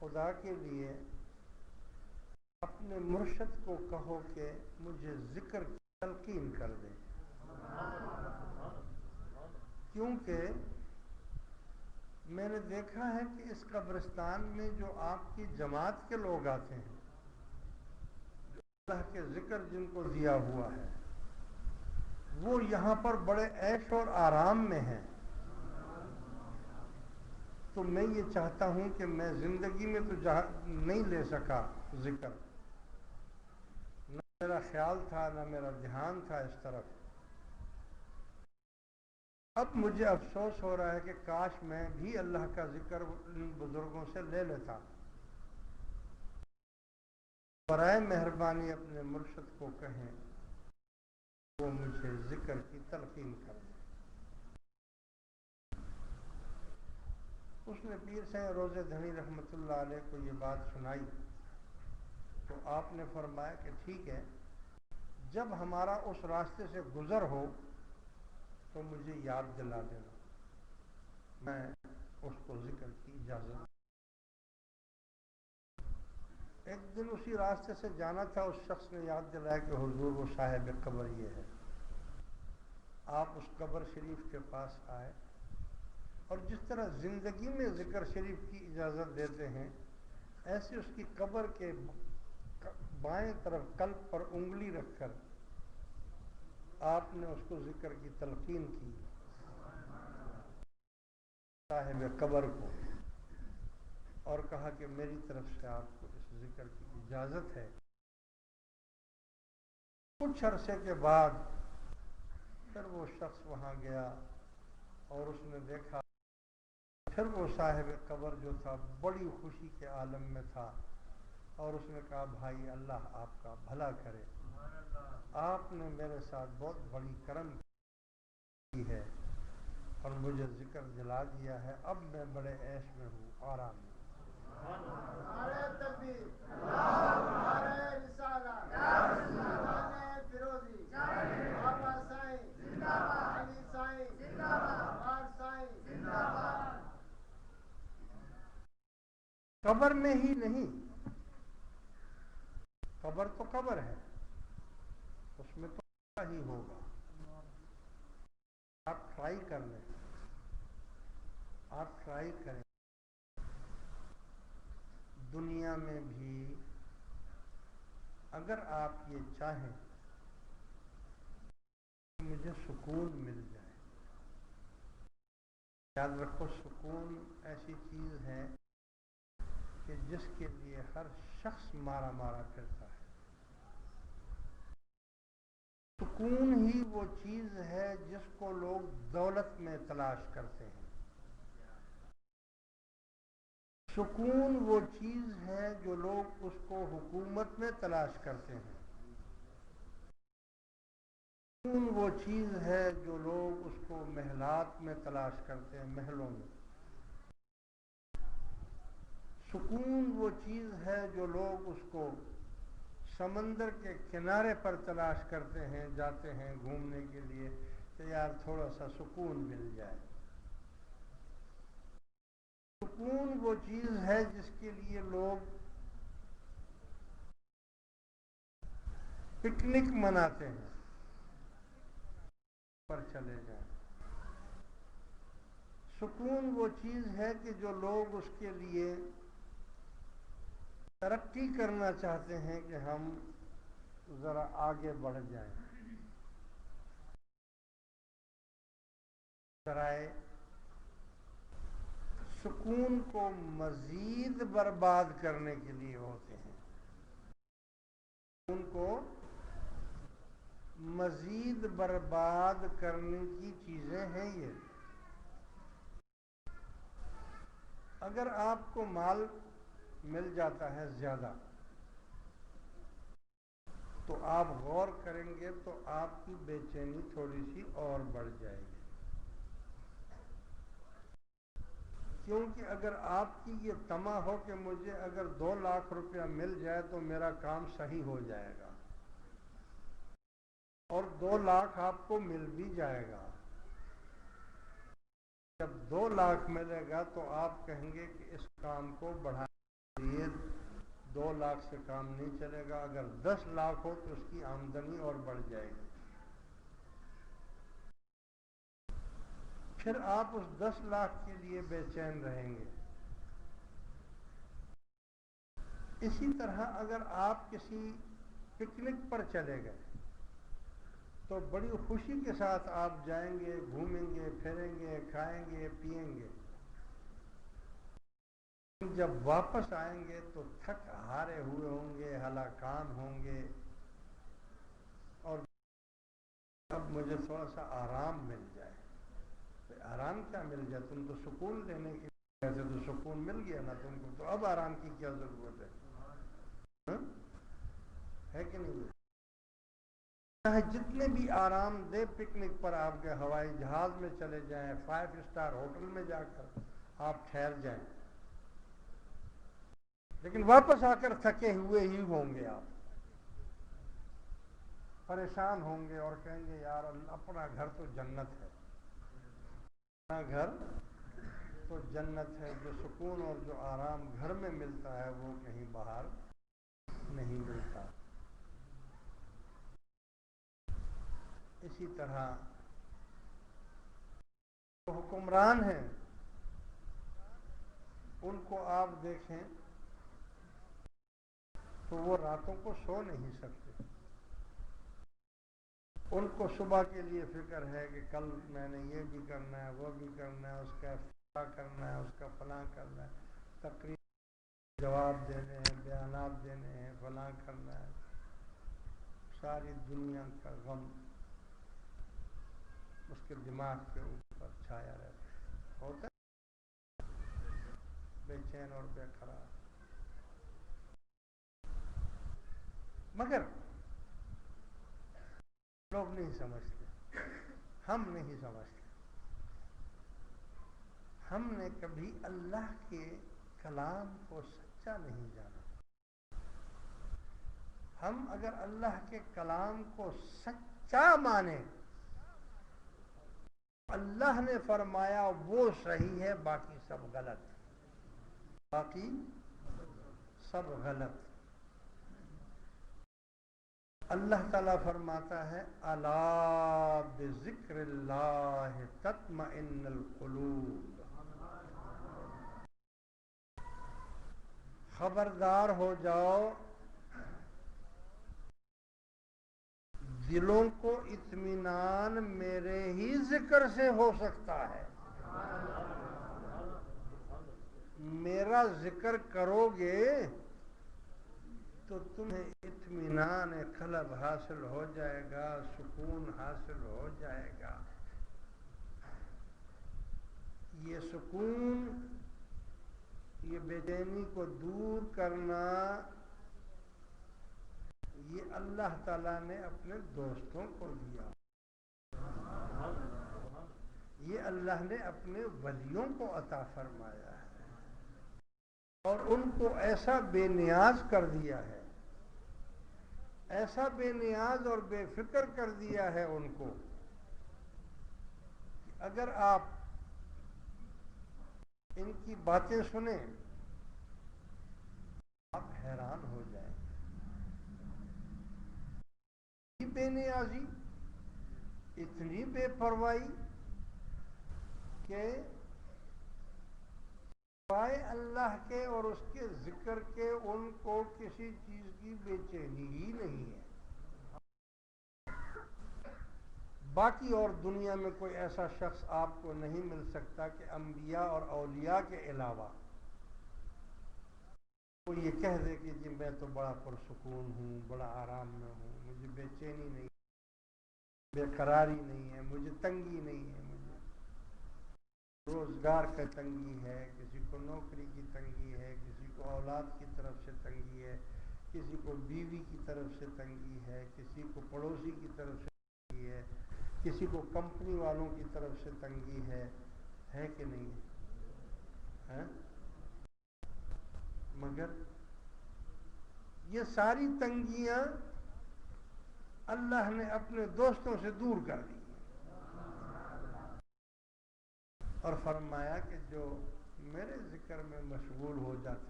خدا کے لیے اپنے مرشد کو کہو کہ مجھے ذکر کی تلقین کر دے، کیونکہ میں نے دیکھا ہے کہ اس قبرستان میں جو آپ کی جماعت کے لوگ آتے ہیں، جو اللہ کے ذکر جن کو دیا ہوا ہے، وہ یہاں پر بڑے عیش اور آرام میں ہیں. تو میں یہ چاہتا ہوں کہ میں زندگی میں تو نہیں لے سکا ذکر، نہ میرا خیال تھا نہ میرا دھیان تھا اس طرف. اب مجھے افسوس ہو رہا ہے کہ کاش میں بھی اللہ کا ذکر ان بزرگوں سے لے لیتا. برائے مہربانی اپنے مرشد کو کہیں وہ مجھے ذکر کی تلقین کر دے. اس نے پیر صاحب روز دھنی رحمۃ اللہ علیہ کو یہ بات سنائی تو آپ نے فرمایا کہ ٹھیک ہے، جب ہمارا اس راستے سے گزر ہو تو مجھے یاد دلا دینا، میں اس کو ذکر کی اجازت. ایک دن اسی راستے سے جانا تھا، اس شخص نے یاد دلایا کہ حضور وہ صاحب قبر یہ ہے. آپ اس قبر شریف کے پاس آئے اور جس طرح زندگی میں ذکر شریف کی اجازت دیتے ہیں، ایسے اس کی قبر کے بائیں طرف قلب پر انگلی رکھ کر آپ نے اس کو ذکر کی تلقین کی صاحب قبر کو، اور کہا کہ میری طرف سے آپ کو اس ذکر کی اجازت ہے. کچھ عرصے کے بعد پھر وہ شخص وہاں گیا اور اس نے دیکھا، پھر وہ صاحب قبر جو تھا بڑی خوشی کے عالم میں تھا، اور اس نے کہا بھائی اللہ آپ کا بھلا کرے، آپ نے میرے ساتھ بہت بڑی کرم کی ہے اور مجھے ذکر دلا دیا ہے، اب میں بڑے عیش میں ہوں، آرام میں. نعرہ تکبیر، نعرہ رسالت، نعرہ فیروزی، بابا سائیں زندہ باد، علی سائیں زندہ باد، بار سائیں زندہ باد. قبر میں ہی نہیں، قبر تو قبر ہے، اس میں تو ہی ہوگا. آپ ٹرائی کر لیں، آپ ٹرائی کریں. دنیا میں بھی اگر آپ یہ چاہیں کہ مجھے سکون مل جائے، یاد رکھو سکون ایسی چیز ہے کہ جس کے لیے ہر شخص مارا مارا پھرتا ہے. سکون ہی وہ چیز ہے جس کو لوگ دولت میں تلاش کرتے ہیں. سکون وہ چیز ہے جو لوگ اس کو حکومت میں تلاش کرتے ہیں. سکون وہ چیز ہے جو لوگ اس کو محلات میں تلاش کرتے ہیں، محلوں میں. سکون وہ چیز ہے جو لوگ اس کو سمندر کے کنارے پر تلاش کرتے ہیں، جاتے ہیں گھومنے کے لیے کہ یار تھوڑا سا سکون مل جائے. سکون وہ چیز ہے جس کے لیے لوگ پکنک مناتے ہیں، پر چلے جائیں. سکون وہ چیز ہے کہ جو لوگ اس کے لیے ترقی کرنا چاہتے ہیں کہ ہم ذرا آگے بڑھ جائیں. ذرائع سکون کو مزید برباد کرنے کے لیے ہوتے ہیں. سکون کو مزید برباد کرنے کی چیزیں ہیں یہ. اگر آپ کو مال مل جاتا ہے زیادہ تو آپ غور کریں گے تو آپ کی بے چینی تھوڑی سی اور بڑھ جائے گی، کیونکہ اگر آپ کی یہ طمع ہو کہ مجھے اگر 2 لاکھ روپیہ مل جائے تو میرا کام صحیح ہو جائے گا، اور 2 لاکھ آپ کو مل بھی جائے گا. جب 2 لاکھ ملے گا تو آپ کہیں گے کہ اس کام کو بڑھائیں 2 لاکھ سے کام نہیں چلے گا، اگر 10 لاکھ ہو تو اس کی آمدنی اور بڑھ جائے گی. پھر آپ اس 10 لاکھ کے لیے بے چین رہیں گے. اسی طرح اگر آپ کسی پکنک پر چلے گئے تو بڑی خوشی کے ساتھ آپ جائیں گے، گھومیں گے، پھریں گے، کھائیں گے، پیئیں گے. جب واپس آئیں گے تو تھک ہارے ہوئے ہوں گے، ہلاکان ہوں گے، اور اب مجھے تھوڑا سا آرام مل جائے. آرام کیا مل جائے؟ تم تو سکون لینے کی وجہ سے تو سکون مل گیا نا تم کو، تو اب آرام کی کیا ضرورت ہے کہ نہیں؟ چاہے جتنے بھی آرام دہ پکنک پر آپ کے ہوائی جہاز میں چلے جائیں، 5 اسٹار ہوٹل میں جا کر آپ ٹھہر جائیں، لیکن واپس آ کر تھکے ہوئے ہی ہوں گے. آپ پریشان ہوں گے اور کہیں گے یار اپنا گھر تو جنت ہے، اپنا گھر تو جنت ہے. جو سکون اور جو آرام گھر میں ملتا ہے وہ کہیں باہر نہیں ملتا. اسی طرح جو حکمران ہیں ان کو آپ دیکھیں تو وہ راتوں کو سو نہیں سکتے. ان کو صبح کے لیے فکر ہے کہ کل میں نے یہ بھی کرنا ہے، وہ بھی کرنا ہے، اس کا فلاں کرنا ہے، اس کا فلاں کرنا ہے، تقریر جواب دینے ہیں، بیانات دینے ہیں، فلاں کرنا ہے. ساری دنیا کا غم اس کے دماغ کے اوپر چھایا رہتا ہے، ہوتا ہے بے چین اور بے قرار. مگر لوگ نہیں سمجھتے، ہم نہیں سمجھتے. ہم نے کبھی اللہ کے کلام کو سچا نہیں جانا. ہم اگر اللہ کے کلام کو سچا مانیں، اللہ نے فرمایا وہ صحیح ہے، باقی سب غلط، باقی سب غلط. اللہ تعالیٰ فرماتا ہے الا بذکر اللہ تطمئن القلوب، خبردار ہو جاؤ، دلوں کو اطمینان میرے ہی ذکر سے ہو سکتا ہے. میرا ذکر کرو گے تو تمہیں اطمینان قلب حاصل ہو جائے گا، سکون حاصل ہو جائے گا. یہ سکون، یہ بے چینی کو دور کرنا، یہ اللہ تعالیٰ نے اپنے دوستوں کو دیا، یہ اللہ نے اپنے ولیوں کو عطا فرمایا ہے، اور ان کو ایسا بے نیاز کر دیا ہے، ایسا بے نیاز اور بے فکر کر دیا ہے ان کو کہ اگر آپ ان کی باتیں سنیں آپ حیران ہو جائیں. اتنی بے نیازی، اتنی بے پرواہی کہ سوائے اللہ کے اور اس کے ذکر کے ان کو کسی چیز کی بے چینی ہی نہیں ہے. باقی اور دنیا میں کوئی ایسا شخص آپ کو نہیں مل سکتا کہ انبیاء اور اولیاء کے علاوہ وہ یہ کہہ دے کہ جی میں تو بڑا پرسکون ہوں، بڑا آرام میں ہوں، مجھے بے چینی نہیں، بے قراری نہیں ہے، مجھے تنگی نہیں ہے. مجھے روزگار کا تنگی ہے، کسی کو نوکری کی تنگی ہے، کسی کو اولاد کی طرف سے تنگی ہے، کسی کو بیوی کی طرف سے تنگی ہے، کسی کو پڑوسی کی طرف سے تنگی ہے، کسی کو کمپنی والوں کی طرف سے تنگی ہے کہ نہیں ہے؟ مگر یہ ساری تنگیاں اللہ نے اپنے دوستوں سے دور کر دی اور فرمایا کہ جو میرے ذکر میں مشغول ہو جاتے